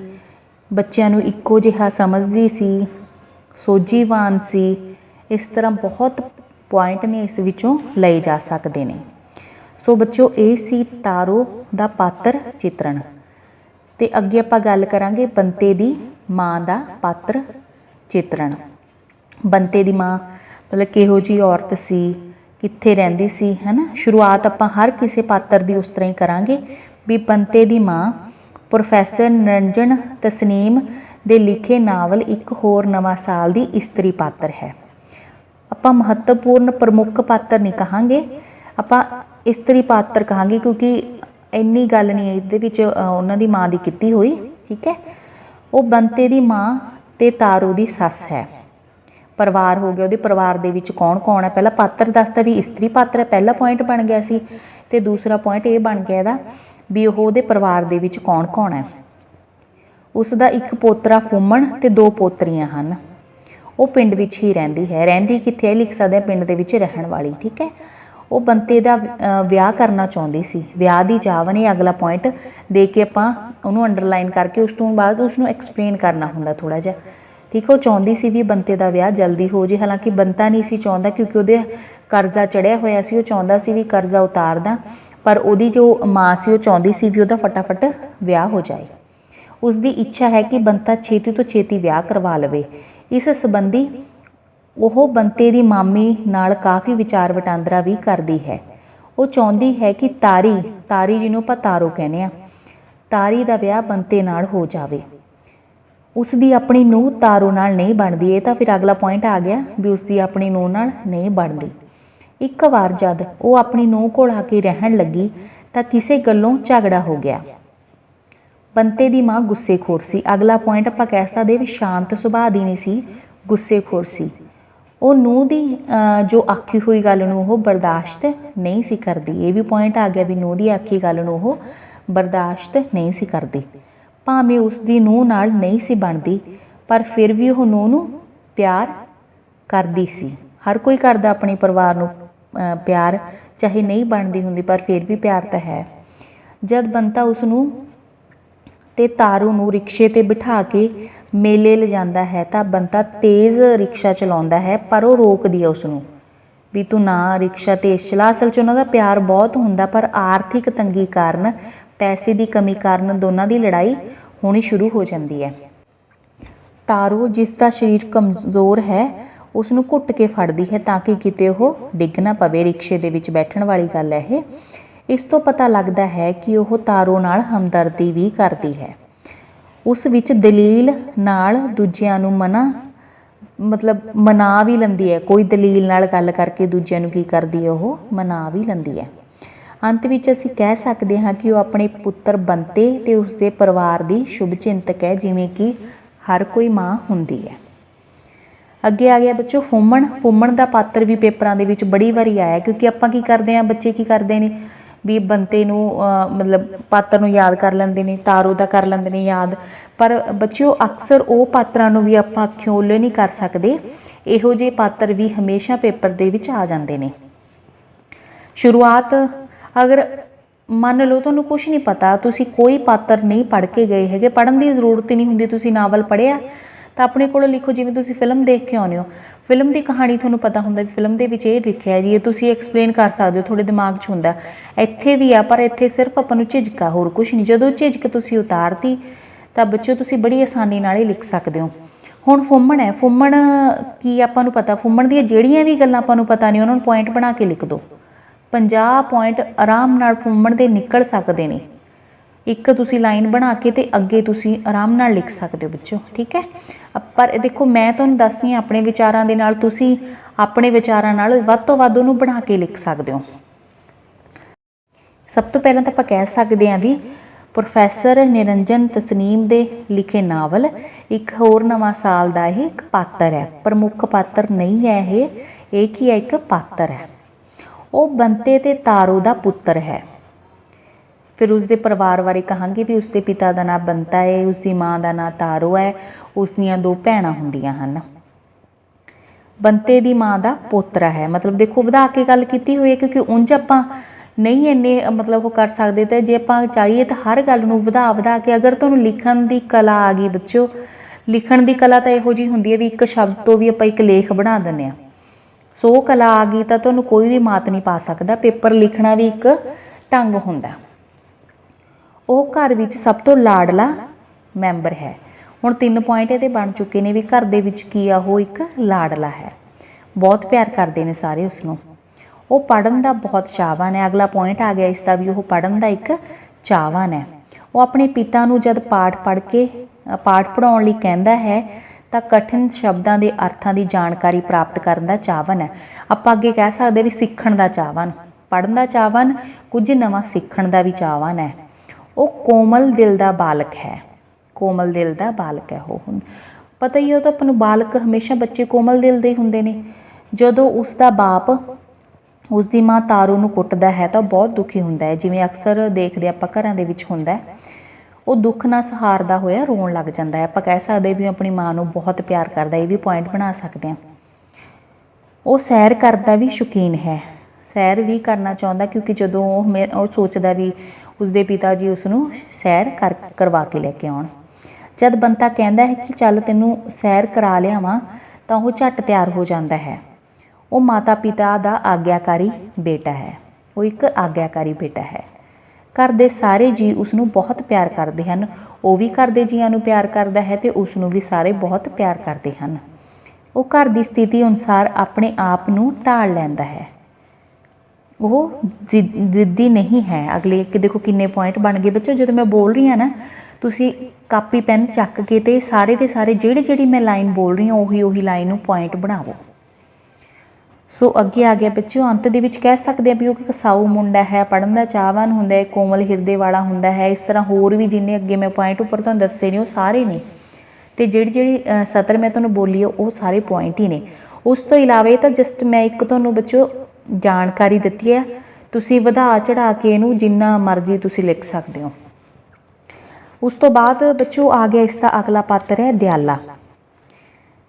ਬੱਚਿਆਂ ਨੂੰ ਇੱਕੋ ਜਿਹਾ ਸਮਝਦੀ ਸੀ, ਸੋਝੀਵਾਨ ਸੀ। ਇਸ ਤਰ੍ਹਾਂ ਬਹੁਤ ਪੁਆਇੰਟ ਨੇ ਇਸ ਵਿੱਚੋਂ ਲਏ ਜਾ ਸਕਦੇ ਨੇ। ਸੋ ਬੱਚਿਓ ਇਹ ਸੀ ਤਾਰੋ ਦਾ ਪਾਤਰ ਚਿਤਰਣ। ਤੇ ਅੱਗੇ ਆਪਾਂ ਗੱਲ ਕਰਾਂਗੇ ਬੰਤੇ ਦੀ ਮਾਂ ਦਾ ਪਾਤਰ ਚਿਤਰਣ। ਬੰਤੇ ਦੀ ਮਾਂ ਮਤਲਬ ਕਿਹੋ ਜਿਹੀ ਔਰਤ ਸੀ, ਕਿੱਥੇ ਰਹਿੰਦੀ ਸੀ, ਹੈ ਨਾ। ਸ਼ੁਰੂਆਤ ਆਪਾਂ ਹਰ ਕਿਸੇ ਪਾਤਰ ਦੀ ਉਸ ਤਰ੍ਹਾਂ ਹੀ ਕਰਾਂਗੇ ਵੀ ਬੰਤੇ ਦੀ ਮਾਂ ਪ੍ਰੋਫੈਸਰ ਨਿਰੰਜਨ ਤਸਨੀਮ ਦੇ ਲਿਖੇ ਨਾਵਲ ਇੱਕ ਹੋਰ ਨਵਾਂ ਸਾਲ ਦੀ ਇਸਤਰੀ ਪਾਤਰ ਹੈ। ਆਪਾਂ ਮਹੱਤਵਪੂਰਨ ਪ੍ਰਮੁੱਖ ਪਾਤਰ ਨਹੀਂ ਕਹਾਂਗੇ, ਆਪਾਂ ਇਸਤਰੀ ਪਾਤਰ ਕਹਾਂਗੇ ਕਿਉਂਕਿ ਇੰਨੀ ਗੱਲ ਨਹੀਂ ਇਹਦੇ ਵਿੱਚ ਉਹਨਾਂ ਦੀ ਮਾਂ ਦੀ ਕੀਤੀ ਹੋਈ, ਠੀਕ ਹੈ। ਉਹ ਬੰਤੇ ਦੀ ਮਾਂ ਤੇ ਤਾਰੋ ਦੀ ਸੱਸ ਹੈ। ਪਰਿਵਾਰ ਹੋ ਗਿਆ, ਉਹਦੇ ਪਰਿਵਾਰ ਦੇ ਵਿੱਚ ਕੌਣ ਕੌਣ ਹੈ। ਪਹਿਲਾਂ ਪਾਤਰ ਦੱਸਦਾ ਵੀ ਇਸਤਰੀ ਪਾਤਰ ਹੈ, ਪਹਿਲਾ ਪੁਆਇੰਟ ਬਣ ਗਿਆ ਸੀ। ਤੇ ਦੂਸਰਾ ਪੁਆਇੰਟ ਇਹ ਬਣ ਗਿਆ ਇਹਦਾ ਵੀ ਉਹ ਉਹਦੇ ਪਰਿਵਾਰ ਦੇ ਵਿੱਚ ਕੌਣ ਕੌਣ ਹੈ। ਉਸ ਦਾ ਇੱਕ ਪੋਤਰਾ ਫੁੰਮਣ ਤੇ 2 ਪੋਤਰੀਆਂ ਹਨ। ਉਹ ਪਿੰਡ ਵਿੱਚ ਹੀ ਰਹਿੰਦੀ ਹੈ। ਰਹਿੰਦੀ ਕਿੱਥੇ ਹੈ ਲਿਖ ਸਕਦੇ ਹਾਂ, ਪਿੰਡ ਦੇ ਵਿੱਚ ਰਹਿਣ ਵਾਲੀ, ਠੀਕ ਹੈ। ਉਹ ਬੰਤੇ ਦਾ ਵਿਆਹ ਕਰਨਾ ਚਾਹੁੰਦੀ ਸੀ। ਵਿਆਹ ਦੀ ਚਾਹਵਨ ਇਹ ਅਗਲਾ ਪੁਆਇੰਟ ਦੇ ਕੇ ਆਪਾਂ ਉਹਨੂੰ ਅੰਡਰਲਾਈਨ ਕਰਕੇ ਉਸ ਤੋਂ ਬਾਅਦ ਉਸਨੂੰ ਐਕਸਪਲੇਨ ਕਰਨਾ ਹੁੰਦਾ ਥੋੜ੍ਹਾ ਜਿਹਾ, ਠੀਕ ਹੈ। ਉਹ ਚਾਹੁੰਦੀ ਸੀ ਵੀ ਬੰਤੇ ਦਾ ਵਿਆਹ ਜਲਦੀ ਹੋ ਜੇ, ਹਾਲਾਂਕਿ ਬੰਤਾ ਨਹੀਂ ਸੀ ਚਾਹੁੰਦਾ ਕਿਉਂਕਿ ਉਹਦੇ ਕਰਜ਼ਾ ਚੜ੍ਹਿਆ ਹੋਇਆ ਸੀ। ਉਹ ਚਾਹੁੰਦਾ ਸੀ ਵੀ ਕਰਜ਼ਾ ਉਤਾਰਦਾ, ਪਰ ਉਹਦੀ ਜੋ ਮਾਂ ਸੀ ਉਹ ਚਾਹੁੰਦੀ ਸੀ ਵੀ ਉਹਦਾ ਫਟਾਫਟ ਵਿਆਹ ਹੋ ਜਾਏ। ਉਸ ਦੀ ਇੱਛਾ ਹੈ ਕਿ ਬੰਤਾ ਛੇਤੀ ਤੋਂ ਛੇਤੀ ਵਿਆਹ ਕਰਵਾ ਲਵੇ। ਇਸ ਸੰਬੰਧੀ ਉਹ ਬੰਤੇ ਦੀ ਮਾਮੀ ਨਾਲ ਕਾਫੀ ਵਿਚਾਰ ਵਟਾਂਦਰਾ ਵੀ ਕਰਦੀ ਹੈ। ਉਹ ਚਾਹੁੰਦੀ ਹੈ ਕਿ ਤਾਰੀ ਜਿਹਨੂੰ ਆਪਾਂ ਤਾਰੋ ਕਹਿੰਦੇ ਆ, ਤਾਰੀ ਦਾ ਵਿਆਹ ਬੰਤੇ ਨਾਲ ਹੋ ਜਾਵੇ। ਉਸ ਦੀ ਆਪਣੀ ਨੂੰਹ ਤਾਰੋ ਨਾਲ ਨਹੀਂ ਬਣਦੀ। ਇਹ ਤਾਂ ਫਿਰ ਅਗਲਾ ਪੁਆਇੰਟ ਆ ਗਿਆ ਵੀ ਉਸ ਦੀ ਆਪਣੀ ਨੂੰਹ ਨਾਲ ਨਹੀਂ ਬਣਦੀ। ਇੱਕ ਵਾਰ ਜਦ ਉਹ ਆਪਣੀ ਨੂੰਹ ਕੋਲ ਆ ਕੇ ਰਹਿਣ ਲੱਗੀ ਤਾਂ ਕਿਸੇ ਗੱਲੋਂ ਝਗੜਾ ਹੋ ਗਿਆ। ਬੰਤੇ ਦੀ ਮਾਂ ਗੁੱਸੇਖੋਰ ਸੀ। ਅਗਲਾ ਪੁਆਇੰਟ ਆਪਾਂ ਕਹਿ ਸਕਦੇ ਵੀ ਸ਼ਾਂਤ ਸੁਭਾਅ ਦੀ ਨਹੀਂ ਸੀ, ਗੁੱਸੇਖੋਰ ਸੀ। ਉਹ ਨੂੰਹ ਦੀ ਜੋ ਆਖੀ ਹੋਈ ਗੱਲ ਨੂੰ ਉਹ ਬਰਦਾਸ਼ਤ ਨਹੀਂ ਸੀ ਕਰਦੀ। ਇਹ ਵੀ ਪੁਆਇੰਟ ਆ ਗਿਆ ਵੀ ਨੂੰਹ ਦੀ ਆਖੀ ਗੱਲ ਨੂੰ ਉਹ ਬਰਦਾਸ਼ਤ ਨਹੀਂ ਸੀ ਕਰਦੀ। ਭਾਵੇਂ ਉਸ ਦੀ ਨੂੰਹ ਨਾਲ ਨਹੀਂ ਸੀ ਬਣਦੀ, ਪਰ ਫਿਰ ਵੀ ਉਹ ਨੂੰਹ ਨੂੰ ਪਿਆਰ ਕਰਦੀ ਸੀ। ਹਰ ਕੋਈ ਕਰਦਾ ਆਪਣੇ ਪਰਿਵਾਰ ਨੂੰ ਪਿਆਰ, ਚਾਹੇ ਨਹੀਂ ਬਣਦੀ ਹੁੰਦੀ ਪਰ ਫਿਰ ਵੀ ਪਿਆਰ ਤਾਂ ਹੈ। ਜਦ ਬੰਤਾ ਉਸ ਨੂੰ ਤੇ ਤਾਰੂ ਨੂੰ ਰਿਕਸ਼ੇ ਤੇ ਬਿਠਾ ਕੇ ਮੇਲੇ ਲਿਜਾਂਦਾ ਹੈ ਤਾਂ ਬੰਤਾ ਤੇਜ਼ ਰਿਕਸ਼ਾ ਚਲਾਉਂਦਾ ਹੈ, ਪਰ ਉਹ ਰੋਕਦੀ ਹੈ ਉਸ ਨੂੰ ਵੀ ਤੂੰ ਨਾ ਰਿਕਸ਼ਾ ਤੇਜ਼ ਚਲਾ। ਅਸਲ 'ਚ ਉਹਨਾਂ ਦਾ ਪਿਆਰ ਬਹੁਤ ਹੁੰਦਾ, ਪਰ ਆਰਥਿਕ ਤੰਗੀ ਕਾਰਨ, ਪੈਸੇ ਦੀ ਕਮੀ ਕਾਰਨ ਦੋਨਾਂ ਦੀ ਲੜਾਈ ਹੋਣੀ ਸ਼ੁਰੂ ਹੋ ਜਾਂਦੀ ਹੈ। ਤਾਰੂ ਜਿਸ ਦਾ ਸਰੀਰ ਕਮਜ਼ੋਰ ਹੈ ਉਸ ਨੂੰ ਘੁੱਟ ਕੇ ਫੜਦੀ ਹੈ ਤਾਂ ਕਿ ਕਿਤੇ ਉਹ ਡਿੱਗ ਨਾ ਪਵੇ। ਰਿਕਸ਼ੇ ਦੇ ਵਿੱਚ ਬੈਠਣ ਵਾਲੀ ਗੱਲ ਹੈ ਇਹ। ਇਸ ਤੋਂ ਪਤਾ ਲੱਗਦਾ ਹੈ ਕਿ ਉਹ ਤਾਰੋ ਨਾਲ ਹਮਦਰਦੀ ਵੀ ਕਰਦੀ ਹੈ। ਉਸ ਵਿੱਚ ਦਲੀਲ ਨਾਲ ਦੂਜਿਆਂ ਨੂੰ ਮਨਾ ਵੀ ਲੈਂਦੀ ਹੈ। ਕੋਈ ਦਲੀਲ ਨਾਲ ਗੱਲ ਕਰਕੇ ਦੂਜਿਆਂ ਨੂੰ ਕੀ ਕਰਦੀ ਹੈ, ਉਹ ਮਨਾ ਵੀ ਲੈਂਦੀ ਹੈ। ਅੰਤ ਵਿੱਚ ਅਸੀਂ ਕਹਿ ਸਕਦੇ ਹਾਂ ਕਿ ਉਹ ਆਪਣੇ ਪੁੱਤਰ ਬੰਤੇ ਤੇ ਉਸਦੇ ਪਰਿਵਾਰ ਦੀ ਸ਼ੁਭ ਚਿੰਤਕ ਹੈ, ਜਿਵੇਂ ਕਿ ਹਰ ਕੋਈ ਮਾਂ ਹੁੰਦੀ ਹੈ। ਅੱਗੇ ਆ ਗਿਆ ਬੱਚੋ ਫੁੰਮਣ ਦਾ ਪਾਤਰ ਵੀ ਪੇਪਰਾਂ ਦੇ ਵਿੱਚ ਬੜੀ ਵਾਰੀ ਆਇਆ, ਕਿਉਂਕਿ ਆਪਾਂ ਕੀ ਕਰਦੇ ਹਾਂ, ਬੱਚੇ ਕੀ ਕਰਦੇ ਨੇ ਵੀ ਬੰਤੇ ਨੂੰ ਪਾਤਰ ਨੂੰ ਯਾਦ ਕਰ ਲੈਂਦੇ ਨੇ, ਤਾਰੋ ਦਾ ਕਰ ਲੈਂਦੇ ਨੇ ਯਾਦ, ਪਰ ਬੱਚਿਓ ਅਕਸਰ ਉਹ ਪਾਤਰਾਂ ਨੂੰ ਵੀ ਆਪਾਂ ਅੱਖੀਂ ਓਹਲੇ ਨਹੀਂ ਕਰ ਸਕਦੇ। ਇਹੋ ਜਿਹੇ ਪਾਤਰ ਵੀ ਹਮੇਸ਼ਾ ਪੇਪਰ ਦੇ ਵਿੱਚ ਆ ਜਾਂਦੇ ਨੇ। ਸ਼ੁਰੂਆਤ ਅਗਰ ਮੰਨ ਲਓ ਤੁਹਾਨੂੰ ਕੁਛ ਨਹੀਂ ਪਤਾ, ਤੁਸੀਂ ਕੋਈ ਪਾਤਰ ਨਹੀਂ ਪੜ੍ਹ ਕੇ ਗਏ ਹੈਗੇ, ਪੜ੍ਹਨ ਦੀ ਜ਼ਰੂਰਤ ਹੀ ਨਹੀਂ ਹੁੰਦੀ, ਤੁਸੀਂ ਨਾਵਲ ਪੜ੍ਹਿਆ ਤਾਂ ਆਪਣੇ ਕੋਲੋਂ ਲਿਖੋ। ਜਿਵੇਂ ਤੁਸੀਂ ਫਿਲਮ ਦੇਖ ਕੇ ਆਉਂਦੇ ਹੋ, ਫਿਲਮ ਦੀ ਕਹਾਣੀ ਤੁਹਾਨੂੰ ਪਤਾ ਹੁੰਦਾ ਵੀ ਫਿਲਮ ਦੇ ਵਿੱਚ ਇਹ ਲਿਖਿਆ ਜੀ, ਇਹ ਤੁਸੀਂ ਐਕਸਪਲੇਨ ਕਰ ਸਕਦੇ ਹੋ, ਤੁਹਾਡੇ ਦਿਮਾਗ 'ਚ ਹੁੰਦਾ। ਇੱਥੇ ਵੀ ਆ, ਪਰ ਇੱਥੇ ਸਿਰਫ ਆਪਾਂ ਨੂੰ ਝਿਜਕਾ, ਹੋਰ ਕੁਛ ਨਹੀਂ। ਜਦੋਂ ਝਿਜਕ ਤੁਸੀਂ ਉਤਾਰਤੀ ਤਾਂ ਬੱਚਿਓ ਤੁਸੀਂ ਬੜੀ ਆਸਾਨੀ ਨਾਲ ਹੀ ਲਿਖ ਸਕਦੇ ਹੋ। ਹੁਣ ਫੁੰਮਣ ਹੈ, ਫੁੰਮਣ ਕੀ ਆਪਾਂ ਨੂੰ ਪਤਾ, ਫੁੰਮਣ ਦੀਆਂ ਜਿਹੜੀਆਂ ਵੀ ਗੱਲਾਂ ਆਪਾਂ ਨੂੰ ਪਤਾ ਨਹੀਂ ਉਹਨਾਂ ਨੂੰ ਪੁਆਇੰਟ ਬਣਾ ਕੇ ਲਿਖ ਦਿਓ। 50 ਪੁਆਇੰਟ ਆਰਾਮ ਨਾਲ ਫੁੰਮਣ ਦੇ ਨਿਕਲ ਸਕਦੇ ਨੇ। ਇੱਕ ਤੁਸੀਂ ਲਾਈਨ ਬਣਾ ਕੇ ਤੇ ਅੱਗੇ ਤੁਸੀਂ ਆਰਾਮ ਨਾਲ ਲਿਖ ਸਕਦੇ ਹੋ ਬੱਚੋ, ਠੀਕ ਹੈ। ਪਰ ਦੇਖੋ ਮੈਂ ਤੁਹਾਨੂੰ ਦੱਸ ਰਹੀ ਹਾਂ ਆਪਣੇ ਵਿਚਾਰਾਂ ਦੇ ਨਾਲ, ਤੁਸੀਂ ਆਪਣੇ ਵਿਚਾਰਾਂ ਨਾਲ ਵੱਧ ਤੋਂ ਵੱਧ ਉਹਨੂੰ ਬਣਾ ਕੇ ਲਿਖ ਸਕਦੇ ਹੋ। ਸਭ ਤੋਂ ਪਹਿਲਾਂ ਤਾਂ ਆਪਾਂ ਕਹਿ ਸਕਦੇ ਹਾਂ ਵੀ प्रोफैसर निरंजन तसनीम दे लिखे नावल एक होर नवां साल का यह एक पात्र है, प्रमुख पात्र नहीं है, ये एक ही है, एक पात्र है। वो बंते ते तारो का पुत्र है। फिर उसके परिवार बारे कहांगे भी उसके पिता का नाम बंता है, उसकी माँ का नाम तारो है, उसदियां 2 भैणां हुंदियां हन। बंते की माँ का पोतरा है, मतलब देखो वधा के गल की हुई है, क्योंकि उंज आपां नहीं इन्ने मतलब वो कर सकते, तो जे आपां चाहिए तो हर गल नूं वधा वधा के, अगर तुहानूं लिखण की कला आ गई बच्चों, लिखण की कला तो इहो जी हुंदी है भी एक शब्द तो भी आपां एक लेख बना दिंदे आ। सो वो कला आ गई तो तुहानूं कोई भी मात नहीं पा सकता। पेपर लिखना भी एक ढंग हुंदा। वो घर विच सब तो लाडला मैंबर है। हुण 3 पॉइंट ये बन चुके हैं भी घर दे विच की आ वो एक लाडला है, बहुत प्यार करते हैं सारे उसनूं। वो पढ़न का बहुत चाहवान है। अगला पॉइंट आ गया इसका भी, वो पढ़न का एक चाहवान है। वो अपने पिता नूं जद पाठ पढ़ाउण लई कहंदा है तो कठिन शब्दों के अर्थों की जानकारी प्राप्त करने का चाहवान है। आपां अगे कह सकते भी सीखण का चाहवान, पढ़न का चाहवान, कुछ नवां सीखण का भी चाहवान है। वो कोमल दिल का बालक है, कोमल दिल का बालक है। वो पता ही हो तो अपन बालक हमेशा बच्चे कोमल दिल के हुंदे ने। जदों उसका बाप उसकी माँ तारू नूं कुੱਟਦਾ है तो बहुत दुखी हुंदा है, जिवें अक्सर देखते आपां घरां दे विच हुंदा है। वो दुख ना सहारदा होया रोण लग जाता है। आपां कह सकते भी अपनी माँ नूं बहुत प्यार करदा, ये भी पॉइंट बना सकते हैं। वो सैर करदा भी शौकीन है, सैर भी करना चाहुंदा, क्योंकि जदों वो सोचदा भी उसके पिता जी उसनूं सैर करवा के लैके आउण। जद बंता कहता है कि चल तैनूं सैर करा लियावां तां वो झट तैयार हो जाता है। वो माता पिता का आग्याकारी बेटा है, वो एक आग्याकारी बेटा है। घर दे सारे जी उसनूं बहुत प्यार करते हैं, वो भी घर दे जीआं नूं प्यार करता है तो उसनूं भी सारे बहुत प्यार करते हैं। वो घर की स्थिति अनुसार अपने आप नूं ढाल लैंदा है, वो जिद्दी नहीं है। अगले एक देखो किन्ने पॉइंट बन गए बच्चों। जो मैं बोल रही हाँ ना, तुसी कापी पेन चक के ते सारे के सारे ਜਿਹੜੀ मैं लाइन बोल रही हूँ उही लाइन नूं पॉइंट बनावो। सो अगे आ गया बच्चों, अंत दे विच कह सकते हैं भी वो कसाऊ मुंडा है, पढ़न का चाहवान हुंदा है, कोमल हिरदे वाला हुंदा है। इस तरह होर भी जिन्ने अगे मैं पॉइंट उपर तुहानूं दस्से ने वो सारे ने, तो ਜਿਹੜੀ सतर मैं तुहानूं बोली है वो सारे पॉइंट ही ने। उस तो इलावा तो जस्ट मैं एक तुहानूं बच्चों जानकारी दित्ती है, तुसी वधा चढ़ा के इहनूं जिन्ना मर्जी तुसी लिख सकते हो। उस तो बाद बच्चों आ गया इसका अगला पात्र है दयाला।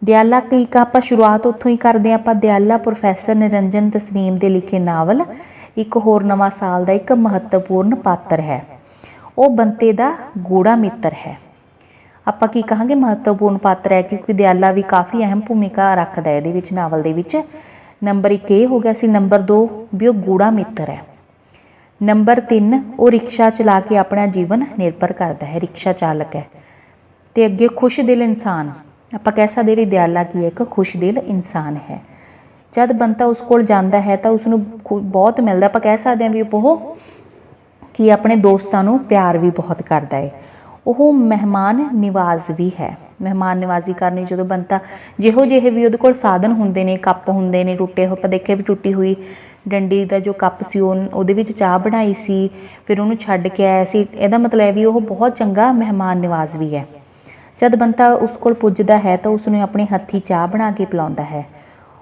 दयाला की आप शुरुआत उत्थों ही करते हैं। आप दयाला प्रोफैसर निरंजन तसनीम के लिखे नावल एक होर नवां साल का एक महत्वपूर्ण पात्र है। वो बंते का गूढ़ा मित्र है। आप की कहांगे महत्वपूर्ण पात्र है, क्योंकि दयाला भी काफ़ी अहम भूमिका रखता है ये नावल के। नंबर 1 ये हो गया सी। नंबर 2 भी वो गूढ़ा मित्र है। नंबर 3 वो रिक्शा चला के अपना जीवन निर्भर करता है, रिक्शा चालक है। तो अगे खुश दिल इंसान, आप कह सकते भी दयाला की एक खुश दिल इंसान है। जब बंता उस कोल जाता है तो उसनूं बहुत मिलता। आप कह सकते हैं भी वो कि अपने दोस्तों नूं प्यार भी बहुत करता है। वो मेहमान निवाज भी है, मेहमान निवाजी करनी। जो बंता जिहो जिहे भी वो साधन होंगे ने, कप होंगे ने टुटे, आप देखे भी टुटी हुई डंडी का जो कप सी उहदे विच चाह बनाई सी, फिर उन्होंने छड्ड के आया सी। इहदा मतलब है भी वो बहुत चंगा मेहमान निवाज भी है। जब बंता उस कोल पुजदा है तो उसने अपने हत्थी चाह बना के पिलाउंदा है।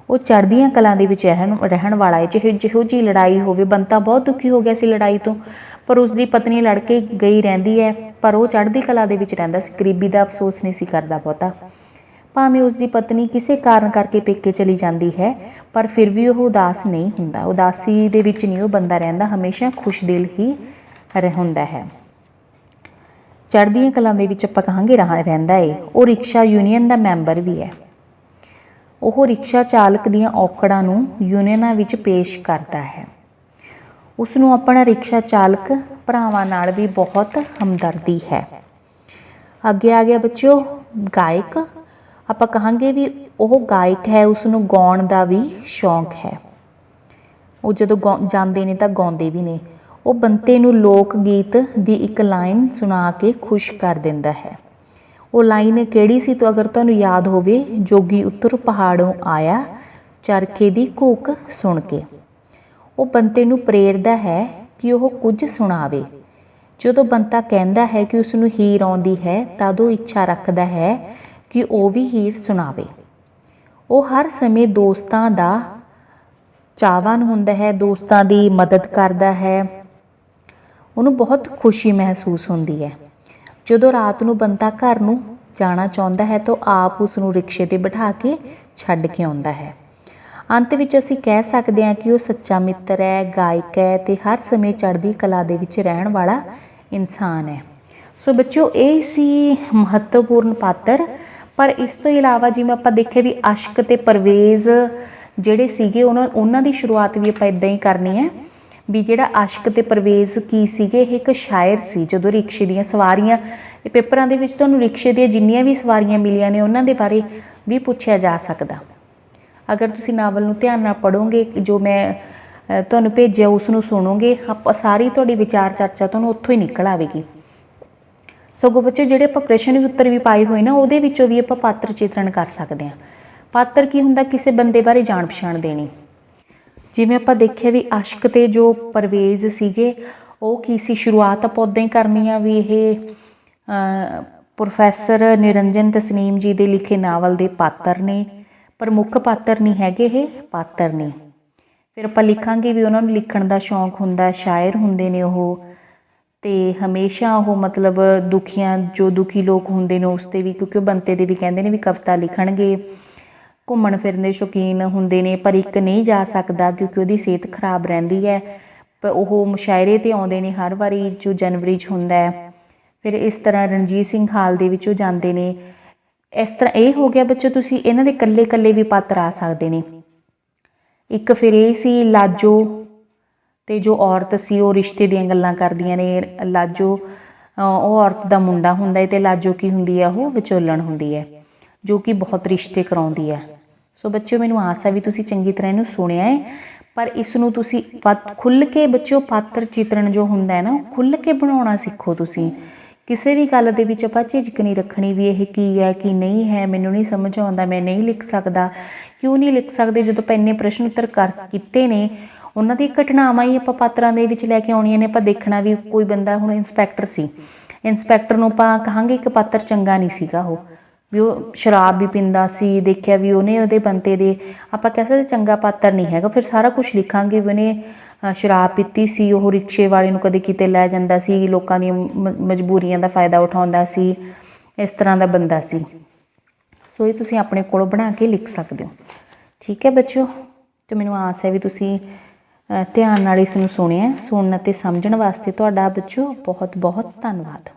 वो चढ़दियां कलां दे विच रहण वाला है। जिहो जी लड़ाई होवे, बंता बहुत दुखी हो गया सी लड़ाई तो, पर उसकी पत्नी लड़ के गई रहिंदी है, पर वो चढ़दी कला दे विच रहिंदा सी, गरीबी का अफसोस नहीं सी करदा बहुता। भावें उसकी पत्नी किसी कारण करके पेके चली जाती है, पर फिर भी वह उदास नहीं हुंदा। उदासी दे विच नहीं वो बंदा रहिंदा, हमेशा खुश दिल ही हुंदा है। चढ़दियां कलां दे विच आपां कहांगे रहिंदा है। वो रिक्शा यूनीयन का मैंबर भी है। वो रिक्शा चालक दीयां औकड़ां नूं यूनीयनां विच पेश करता है। उसनूं अपना रिक्शा चालक भरावां नाल भी बहुत हमदर्दी है। अगे आ गया बच्चों गायक। आप कहांगे भी वो गायक है, उसनूं गाउण का भी शौक है। वो जदों जांदे ने तां गाउंदे भी ने। वो बंते नूं लोक गीत की एक लाइन सुना के खुश कर दिंदा है। वो लाइन किहड़ी सी तो अगर तुहानूं याद होवे, जोगी उतर पहाड़ों आया चरखे की घूक सुन के। वो बंते नूं प्रेरदा है कि वह कुछ सुणावे। ਜਦੋਂ ਬੰਤਾ ਕਹਿੰਦਾ ਹੈ ਕਿ ਉਸ ਨੂੰ ਹੀਰ ਆਉਂਦੀ ਹੈ ਤਦ ਉਹ ਇੱਛਾ ਰੱਖਦਾ ਹੈ ਕਿ ਉਹ ਵੀ ਹੀਰ ਸੁਣਾਵੇ। ਉਹ ਹਰ ਸਮੇਂ ਦੋਸਤਾਂ ਦਾ ਚਾਹਵਾਨ ਹੁੰਦਾ ਹੈ, ਦੋਸਤਾਂ ਦੀ ਮਦਦ ਕਰਦਾ ਹੈ, ਉਹਨੂੰ ਬਹੁਤ ਖੁਸ਼ੀ ਮਹਿਸੂਸ ਹੁੰਦੀ ਹੈ। ਜਦੋਂ ਰਾਤ ਨੂੰ ਬੰਤਾ ਘਰ ਨੂੰ ਜਾਣਾ ਚਾਹੁੰਦਾ ਹੈ ਤਾਂ ਆਪ ਉਸ ਨੂੰ ਰਿਕਸ਼ੇ 'ਤੇ ਬਿਠਾ ਕੇ ਛੱਡ ਕੇ ਆਉਂਦਾ ਹੈ। ਅੰਤ ਵਿੱਚ ਅਸੀਂ ਕਹਿ ਸਕਦੇ ਹਾਂ ਕਿ ਉਹ ਸੱਚਾ ਮਿੱਤਰ ਹੈ, ਗਾਇਕ ਹੈ ਅਤੇ ਹਰ ਸਮੇਂ ਚੜ੍ਹਦੀ ਕਲਾ ਦੇ ਵਿੱਚ ਰਹਿਣ ਵਾਲਾ ਇਨਸਾਨ ਹੈ। ਸੋ ਬੱਚਿਓ, ਇਹ ਸੀ ਮਹੱਤਵਪੂਰਨ ਪਾਤਰ। ਪਰ ਇਸ ਤੋਂ ਇਲਾਵਾ ਜਿਵੇਂ ਆਪਾਂ ਦੇਖਿਆ ਵੀ ਅਸ਼ਕ ਅਤੇ ਪਰਵੇਜ਼ ਜਿਹੜੇ ਸੀਗੇ ਉਹਨਾਂ ਦੀ ਸ਼ੁਰੂਆਤ ਵੀ ਆਪਾਂ ਇੱਦਾਂ ਹੀ ਕਰਨੀ ਹੈ ਵੀ ਜਿਹੜਾ ਅਸ਼ਕ ਅਤੇ ਪਰਵੇਜ਼ ਕੀ ਸੀਗੇ, ਇਹ ਇੱਕ ਸ਼ਾਇਰ ਸੀ। ਜਦੋਂ ਰਿਕਸ਼ੇ ਦੀਆਂ ਸਵਾਰੀਆਂ, ਇਹ ਪੇਪਰਾਂ ਦੇ ਵਿੱਚ ਤੁਹਾਨੂੰ ਰਿਕਸ਼ੇ ਦੀਆਂ ਜਿੰਨੀਆਂ ਵੀ ਸਵਾਰੀਆਂ ਮਿਲੀਆਂ ਨੇ ਉਹਨਾਂ ਦੇ ਬਾਰੇ ਵੀ ਪੁੱਛਿਆ ਜਾ ਸਕਦਾ। ਅਗਰ ਤੁਸੀਂ ਨਾਵਲ ਨੂੰ ਧਿਆਨ ਨਾਲ ਪੜ੍ਹੋਗੇ, ਜੋ ਮੈਂ ਤੁਹਾਨੂੰ ਭੇਜਿਆ ਉਸ ਨੂੰ ਸੁਣੋਗੇ, ਆਪਾਂ ਸਾਰੀ ਤੁਹਾਡੀ ਵਿਚਾਰ ਚਰਚਾ ਤੁਹਾਨੂੰ ਉੱਥੋਂ ਹੀ ਨਿਕਲ ਆਵੇਗੀ। ਸਗੋਂ ਬੱਚੇ ਜਿਹੜੇ ਆਪਾਂ ਪ੍ਰਸ਼ਨ ਉੱਤਰ ਵੀ ਪਾਏ ਹੋਏ ਨਾ, ਉਹਦੇ ਵਿੱਚੋਂ ਵੀ ਆਪਾਂ ਪਾਤਰ ਚਿਤਰਨ ਕਰ ਸਕਦੇ ਹਾਂ। ਪਾਤਰ ਕੀ ਹੁੰਦਾ? ਕਿਸੇ ਬੰਦੇ ਬਾਰੇ ਜਾਣ ਪਛਾਣ ਦੇਣੀ। ਜਿਵੇਂ ਆਪਾਂ ਦੇਖਿਆ ਵੀ ਅਸ਼ਕ ਅਤੇ ਜੋ ਪਰਵੇਜ਼ ਸੀਗੇ ਉਹ ਕੀ ਸੀ, ਸ਼ੁਰੂਆਤ ਆਪਾਂ ਉੱਦਾਂ ਹੀ ਕਰਨੀ ਆ ਵੀ ਇਹ ਪ੍ਰੋਫੈਸਰ ਨਿਰੰਜਨ ਤਸਨੀਮ ਜੀ ਦੇ ਲਿਖੇ ਨਾਵਲ ਦੇ ਪਾਤਰ ਨੇ, ਪਰ ਮੁੱਖ ਪਾਤਰ ਨਹੀਂ ਹੈਗੇ, ਇਹ ਪਾਤਰ ਨੇ। ਫਿਰ ਆਪਾਂ ਲਿਖਾਂਗੇ ਵੀ ਉਹਨਾਂ ਨੂੰ ਲਿਖਣ ਦਾ ਸ਼ੌਂਕ ਹੁੰਦਾ, ਸ਼ਾਇਰ ਹੁੰਦੇ ਨੇ ਉਹ, ਅਤੇ ਹਮੇਸ਼ਾ ਉਹ ਮਤਲਬ ਜੋ ਦੁਖੀ ਲੋਕ ਹੁੰਦੇ ਨੇ ਉਸ 'ਤੇ ਵੀ, ਕਿਉਂਕਿ ਉਹ ਬੰਤੇ ਦੇ ਵੀ ਕਹਿੰਦੇ ਨੇ ਵੀ ਕਵਿਤਾ ਲਿਖਣਗੇ। ਘੁੰਮਣ ਫਿਰਨ ਦੇ ਸ਼ੌਕੀਨ ਹੁੰਦੇ ਨੇ, ਪਰ ਇੱਕ ਨਹੀਂ ਜਾ ਸਕਦਾ ਕਿਉਂਕਿ ਉਹਦੀ ਸਿਹਤ ਖਰਾਬ ਰਹਿੰਦੀ ਹੈ। ਪਰ ਉਹ ਮੁਸ਼ਾਇਰੇ 'ਤੇ ਆਉਂਦੇ ਨੇ ਹਰ ਵਾਰੀ, ਜੋ ਜਨਵਰੀ 'ਚ ਹੁੰਦਾ ਹੈ। ਫਿਰ ਇਸ ਤਰ੍ਹਾਂ ਰਣਜੀਤ ਸਿੰਘ ਹਾਲ ਦੇ ਵਿੱਚ ਉਹ ਜਾਂਦੇ ਨੇ। ਇਸ ਤਰ੍ਹਾਂ ਇਹ ਹੋ ਗਿਆ ਬੱਚੋ, ਤੁਸੀਂ ਇਹਨਾਂ ਦੇ ਇਕੱਲੇ ਇਕੱਲੇ ਵੀ ਪਾਤਰ ਆ ਸਕਦੇ ਨੇ। ਇੱਕ ਫਿਰ ਇਹ ਸੀ ਲਾਜੋ, ਅਤੇ ਜੋ ਔਰਤ ਸੀ ਉਹ ਰਿਸ਼ਤੇ ਦੀਆਂ ਗੱਲਾਂ ਕਰਦੀਆਂ ਨੇ। ਲਾਜੋ ਉਹ ਔਰਤ ਦਾ ਮੁੰਡਾ ਹੁੰਦਾ ਹੈ ਅਤੇ ਲਾਜੋ ਕੀ ਹੁੰਦੀ ਹੈ, ਉਹ ਵਿਚੋਲਣ ਹੁੰਦੀ ਹੈ, ਜੋ ਕਿ ਬਹੁਤ ਰਿਸ਼ਤੇ ਕਰਾਉਂਦੀ ਹੈ। ਸੋ ਬੱਚਿਓ, ਮੈਨੂੰ ਆਸ ਹੈ ਵੀ ਤੁਸੀਂ ਚੰਗੀ ਤਰ੍ਹਾਂ ਇਹਨੂੰ ਸੁਣਿਆ ਹੈ, ਪਰ ਇਸ ਨੂੰ ਤੁਸੀਂ ਖੁੱਲ੍ਹ ਕੇ ਬੱਚਿਓ ਪਾਤਰ ਚਿਤਰਨ ਜੋ ਹੁੰਦਾ ਹੈ ਨਾ, ਉਹ ਖੁੱਲ੍ਹ ਕੇ ਬਣਾਉਣਾ ਸਿੱਖੋ। ਤੁਸੀਂ ਕਿਸੇ ਵੀ ਗੱਲ ਦੇ ਵਿੱਚ ਆਪਾਂ ਝਿਜਕ ਨਹੀਂ ਰੱਖਣੀ ਵੀ ਇਹ ਕੀ ਹੈ ਕੀ ਨਹੀਂ ਹੈ, ਮੈਨੂੰ ਨਹੀਂ ਸਮਝ ਆਉਂਦਾ, ਮੈਂ ਨਹੀਂ ਲਿਖ ਸਕਦਾ। ਕਿਉਂ ਨਹੀਂ ਲਿਖ ਸਕਦੇ? ਜਦੋਂ ਆਪਾਂ ਇੰਨੇ ਪ੍ਰਸ਼ਨ ਉੱਤਰ ਕੀਤੇ ਨੇ, ਉਹਨਾਂ ਦੀ ਘਟਨਾਵਾਂ ਹੀ ਆਪਾਂ ਪਾਤਰਾਂ ਦੇ ਵਿੱਚ ਲੈ ਕੇ ਆਉਣੀਆਂ ਨੇ। ਆਪਾਂ ਦੇਖਣਾ ਵੀ ਕੋਈ ਬੰਦਾ, ਹੁਣ ਇੰਸਪੈਕਟਰ ਸੀ, ਇੰਸਪੈਕਟਰ ਨੂੰ ਆਪਾਂ ਕਹਾਂਗੇ ਇੱਕ ਪਾਤਰ ਚੰਗਾ ਨਹੀਂ ਸੀਗਾ, ਉਹ ਵੀ ਉਹ ਸ਼ਰਾਬ ਵੀ ਪੀਂਦਾ ਸੀ, ਦੇਖਿਆ ਵੀ ਉਹਦੇ ਬੰਤੇ ਦੇ, ਆਪਾਂ ਕਹਿ ਸਕਦੇ ਚੰਗਾ ਪਾਤਰ ਨਹੀਂ ਹੈਗਾ। ਫਿਰ ਸਾਰਾ ਕੁਛ ਲਿਖਾਂਗੇ ਵੀ ਉਹਨੇ ਸ਼ਰਾਬ ਪੀਤੀ ਸੀ, ਉਹ ਰਿਕਸ਼ੇ ਵਾਲੇ ਨੂੰ ਕਦੇ ਕਿਤੇ ਲੈ ਜਾਂਦਾ ਸੀ, ਲੋਕਾਂ ਦੀਆਂ ਮਜਬੂਰੀਆਂ ਦਾ ਫਾਇਦਾ ਉਠਾਉਂਦਾ ਸੀ, ਇਸ ਤਰ੍ਹਾਂ ਦਾ ਬੰਦਾ ਸੀ। ਸੋ ਇਹ ਤੁਸੀਂ ਆਪਣੇ ਕੋਲੋਂ ਬਣਾ ਕੇ ਲਿਖ ਸਕਦੇ ਹੋ। ਠੀਕ ਹੈ ਬੱਚਿਓ, ਅਤੇ ਮੈਨੂੰ ਆਸ ਹੈ ਵੀ ਤੁਸੀਂ ਧਿਆਨ ਨਾਲ ਇਸ ਨੂੰ ਸੁਣਿਆ। ਸੁਣਨ ਅਤੇ ਸਮਝਣ ਵਾਸਤੇ ਤੁਹਾਡਾ ਬੱਚਿਓ ਬਹੁਤ ਬਹੁਤ ਧੰਨਵਾਦ।